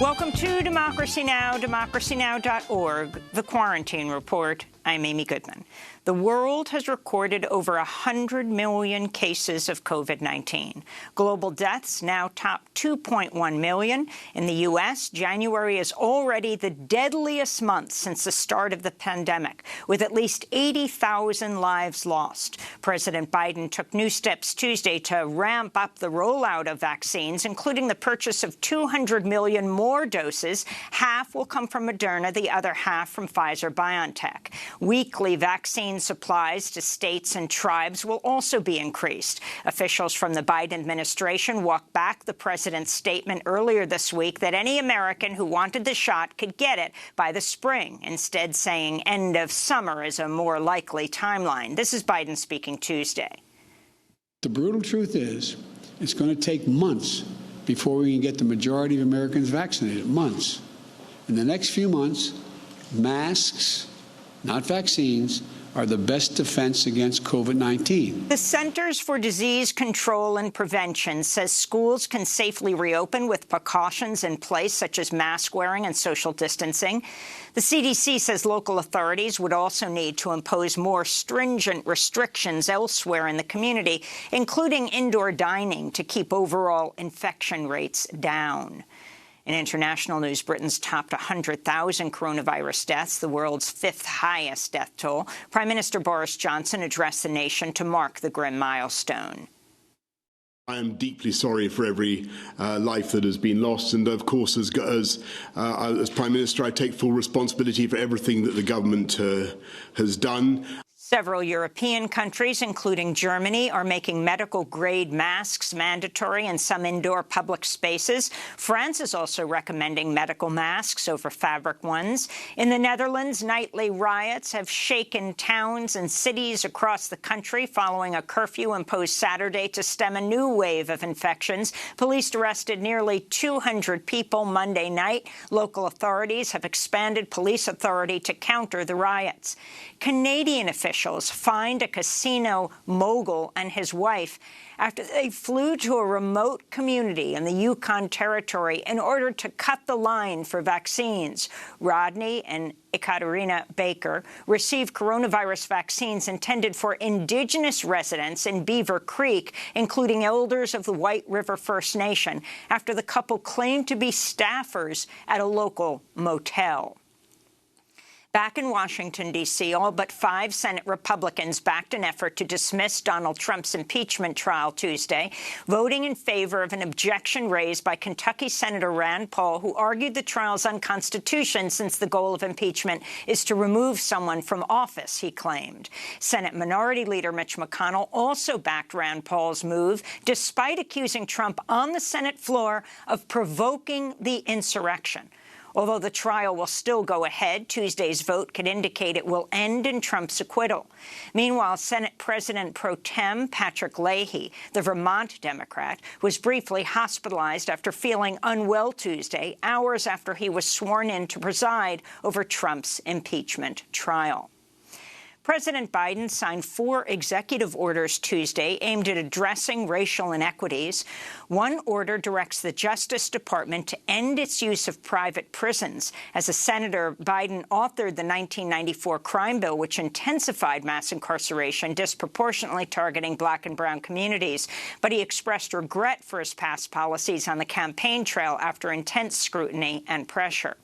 Welcome to Democracy Now!, democracynow.org, The Quarantine Report. I'm Amy Goodman. The world has recorded over 100 million cases of COVID-19. Global deaths now top 2.1 million. In the U.S., January is already the deadliest month since the start of the pandemic, with at least 80,000 lives lost. President Biden took new steps Tuesday to ramp up the rollout of vaccines, including the purchase of 200 million more doses. Half will come from Moderna, the other half from Pfizer-BioNTech. Weekly vaccine supplies to states and tribes will also be increased. Officials from the Biden administration walked back the president's statement earlier this week that any American who wanted the shot could get it by the spring, instead saying end of summer is a more likely timeline. This is Biden speaking Tuesday. The brutal truth is it's going to take months before we can get the majority of Americans vaccinated. Months. In the next few months, masks, not vaccines, are the best defense against COVID-19. The Centers for Disease Control and Prevention says schools can safely reopen with precautions in place, such as mask wearing and social distancing. The CDC says local authorities would also need to impose more stringent restrictions elsewhere in the community, including indoor dining, to keep overall infection rates down. In international news, Britain's topped 100,000 coronavirus deaths, the world's fifth highest death toll. Prime Minister Boris Johnson addressed the nation to mark the grim milestone. I am deeply sorry for every life that has been lost, and of course, as Prime Minister, I take full responsibility for everything that the government has done. Several European countries, including Germany, are making medical-grade masks mandatory in some indoor public spaces. France is also recommending medical masks over fabric ones. In the Netherlands, nightly riots have shaken towns and cities across the country following a curfew imposed Saturday to stem a new wave of infections. Police arrested nearly 200 people Monday night. Local authorities have expanded police authority to counter the riots. Canadian officials fined a casino mogul and his wife after they flew to a remote community in the Yukon Territory in order to cut the line for vaccines. Rodney and Ekaterina Baker received coronavirus vaccines intended for Indigenous residents in Beaver Creek, including elders of the White River First Nation, after the couple claimed to be staffers at a local motel. Back in Washington, D.C., all but 5 Senate Republicans backed an effort to dismiss Donald Trump's impeachment trial Tuesday, voting in favor of an objection raised by Kentucky Senator Rand Paul, who argued the trial's unconstitutional since the goal of impeachment is to remove someone from office, he claimed. Senate Minority Leader Mitch McConnell also backed Rand Paul's move, despite accusing Trump on the Senate floor of provoking the insurrection. Although the trial will still go ahead, Tuesday's vote could indicate it will end in Trump's acquittal. Meanwhile, Senate President pro tem Patrick Leahy, the Vermont Democrat, was briefly hospitalized after feeling unwell Tuesday, hours after he was sworn in to preside over Trump's impeachment trial. President Biden signed 4 executive orders Tuesday aimed at addressing racial inequities. One order directs the Justice Department to end its use of private prisons. As a senator, Biden authored the 1994 crime bill, which intensified mass incarceration, disproportionately targeting Black and brown communities. But he expressed regret for his past policies on the campaign trail after intense scrutiny and pressure.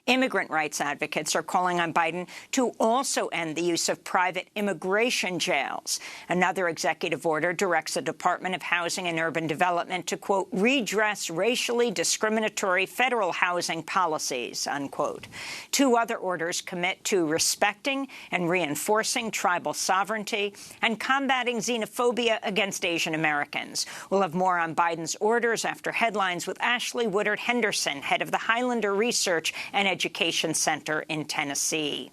Immigrant rights advocates are calling on Biden to also end the use of private immigration jails. Another executive order directs the Department of Housing and Urban Development to, quote, redress racially discriminatory federal housing policies, unquote. 2 other orders commit to respecting and reinforcing tribal sovereignty and combating xenophobia against Asian Americans. We'll have more on Biden's orders after headlines with Ashley Woodard Henderson, head of the Highlander Research and Education Center in Tennessee.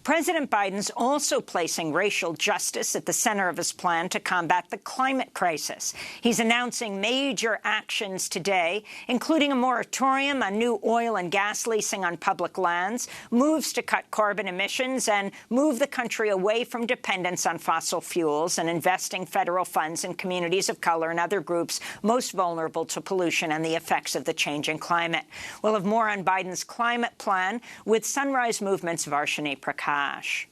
President Biden's also placing racial justice at the center of his plan to combat the climate crisis. He's announcing major actions today, including a moratorium on new oil and gas leasing on public lands, moves to cut carbon emissions, and move the country away from dependence on fossil fuels and investing federal funds in communities of color and other groups most vulnerable to pollution and the effects of the changing climate. We'll have more on Biden's climate plan with Sunrise Movement's Varshini Prakash.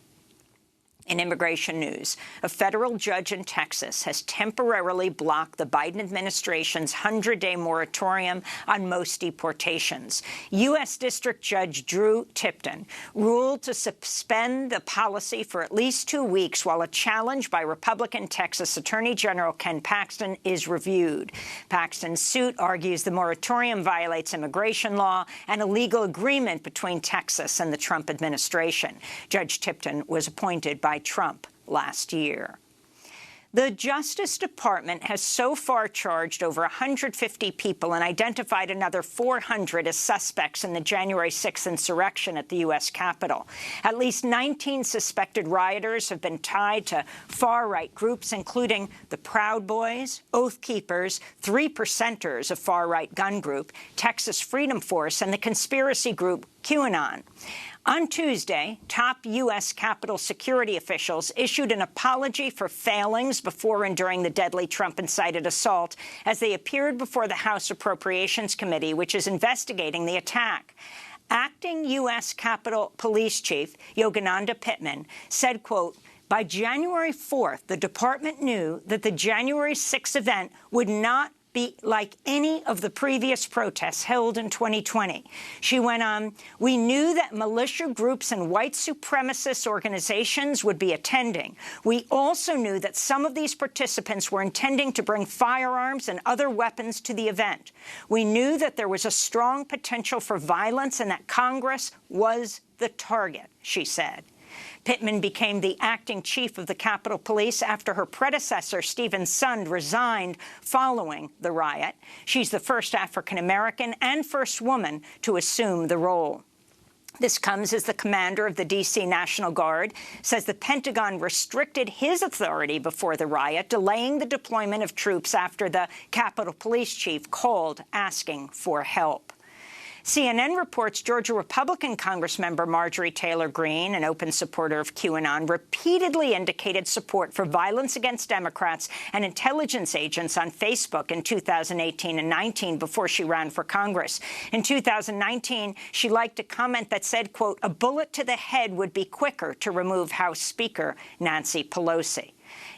In immigration news, a federal judge in Texas has temporarily blocked the Biden administration's 100-day moratorium on most deportations. U.S. District Judge Drew Tipton ruled to suspend the policy for at least 2 weeks while a challenge by Republican Texas Attorney General Ken Paxton is reviewed. Paxton's suit argues the moratorium violates immigration law and a legal agreement between Texas and the Trump administration. Judge Tipton was appointed by Trump last year. The Justice Department has so far charged over 150 people and identified another 400 as suspects in the January 6th insurrection at the U.S. Capitol. At least 19 suspected rioters have been tied to far-right groups, including the Proud Boys, Oath Keepers, 3%ers, a far-right gun group, Texas Freedom Force, and the conspiracy group QAnon. On Tuesday, top U.S. Capitol security officials issued an apology for failings before and during the deadly Trump-incited assault as they appeared before the House Appropriations Committee, which is investigating the attack. Acting U.S. Capitol Police Chief Yogananda Pittman said, quote, "By January 4th, the department knew that the January 6th event would not be like any of the previous protests held in 2020. She went on, "We knew that militia groups and white supremacist organizations would be attending. We also knew that some of these participants were intending to bring firearms and other weapons to the event. We knew that there was a strong potential for violence and that Congress was the target," she said. Pittman became the acting chief of the Capitol Police after her predecessor, Stephen Sund, resigned following the riot. She's the first African-American and first woman to assume the role. This comes as the commander of the D.C. National Guard says the Pentagon restricted his authority before the riot, delaying the deployment of troops after the Capitol Police chief called asking for help. CNN reports Georgia Republican Congressmember Marjorie Taylor Greene, an open supporter of QAnon, repeatedly indicated support for violence against Democrats and intelligence agents on Facebook in 2018 and 19 before she ran for Congress. In 2019, she liked a comment that said, quote, "A bullet to the head would be quicker to remove House Speaker Nancy Pelosi."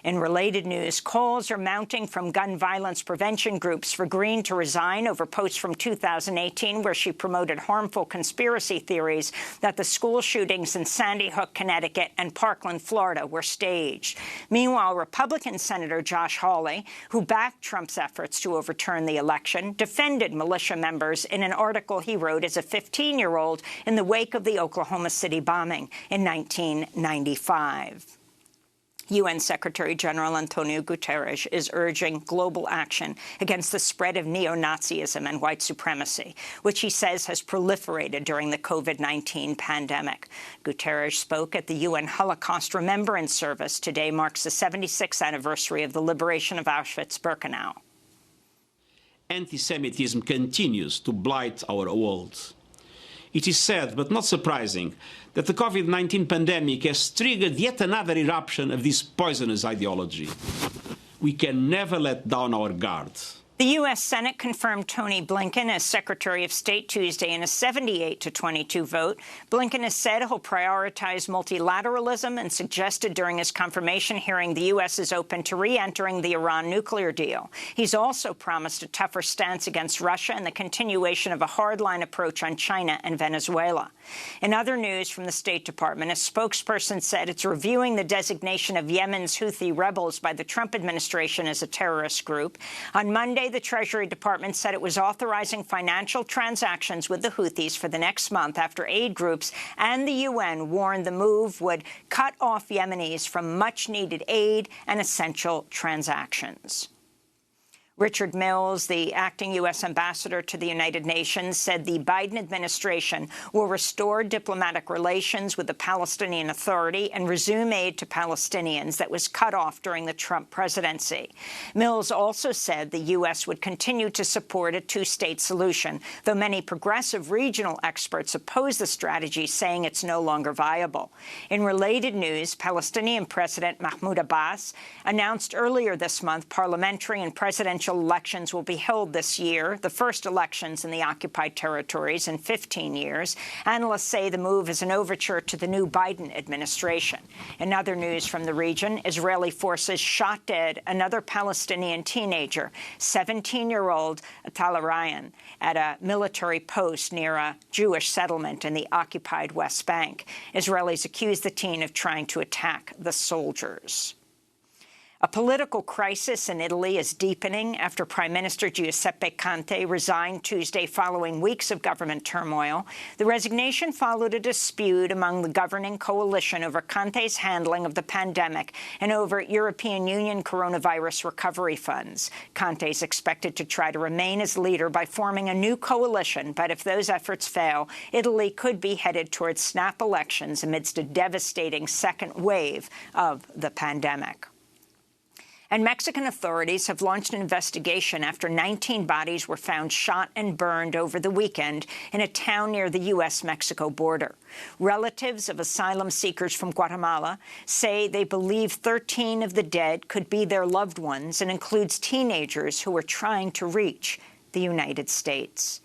In related news, calls are mounting from gun violence prevention groups for Greene to resign over posts from 2018 where she promoted harmful conspiracy theories that the school shootings in Sandy Hook, Connecticut and Parkland, Florida were staged. Meanwhile, Republican Senator Josh Hawley, who backed Trump's efforts to overturn the election, defended militia members in an article he wrote as a 15-year-old in the wake of the Oklahoma City bombing in 1995. UN Secretary General Antonio Guterres is urging global action against the spread of neo-Nazism and white supremacy, which he says has proliferated during the COVID-19 pandemic. Guterres spoke at the UN Holocaust Remembrance Service. Today marks the 76th anniversary of the liberation of Auschwitz-Birkenau. Anti-Semitism continues to blight our world. It is sad, but not surprising, that the COVID-19 pandemic has triggered yet another eruption of this poisonous ideology. We can never let down our guard. The U.S. Senate confirmed Tony Blinken as Secretary of State Tuesday in a 78-22 vote. Blinken has said he'll prioritize multilateralism and suggested during his confirmation hearing the U.S. is open to re-entering the Iran nuclear deal. He's also promised a tougher stance against Russia and the continuation of a hardline approach on China and Venezuela. In other news from the State Department, a spokesperson said it's reviewing the designation of Yemen's Houthi rebels by the Trump administration as a terrorist group. On Monday, the Treasury Department said it was authorizing financial transactions with the Houthis for the next month after aid groups and the UN warned the move would cut off Yemenis from much-needed aid and essential transactions. Richard Mills, the acting U.S. ambassador to the United Nations, said the Biden administration will restore diplomatic relations with the Palestinian Authority and resume aid to Palestinians that was cut off during the Trump presidency. Mills also said the U.S. would continue to support a two-state solution, though many progressive regional experts oppose the strategy, saying it's no longer viable. In related news, Palestinian President Mahmoud Abbas announced earlier this month parliamentary and presidential elections will be held this year, the first elections in the occupied territories in 15 years. Analysts say the move is an overture to the new Biden administration. In other news from the region, Israeli forces shot dead another Palestinian teenager, 17-year-old Atala Ryan, at a military post near a Jewish settlement in the occupied West Bank. Israelis accuse the teen of trying to attack the soldiers. A political crisis in Italy is deepening after Prime Minister Giuseppe Conte resigned Tuesday following weeks of government turmoil. The resignation followed a dispute among the governing coalition over Conte's handling of the pandemic and over European Union coronavirus recovery funds. Conte is expected to try to remain as leader by forming a new coalition, but if those efforts fail, Italy could be headed towards snap elections amidst a devastating second wave of the pandemic. And Mexican authorities have launched an investigation after 19 bodies were found shot and burned over the weekend in a town near the U.S.-Mexico border. Relatives of asylum seekers from Guatemala say they believe 13 of the dead could be their loved ones and includes teenagers who were trying to reach the United States.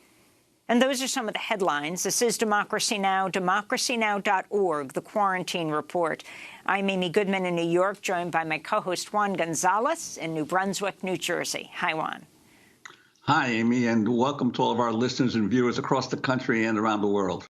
And those are some of the headlines. This is Democracy Now!, democracynow.org, the Quarantine Report. I'm Amy Goodman in New York, joined by my co-host Juan Gonzalez in New Brunswick, New Jersey. Hi, Juan. Hi, Amy, and welcome to all of our listeners and viewers across the country and around the world.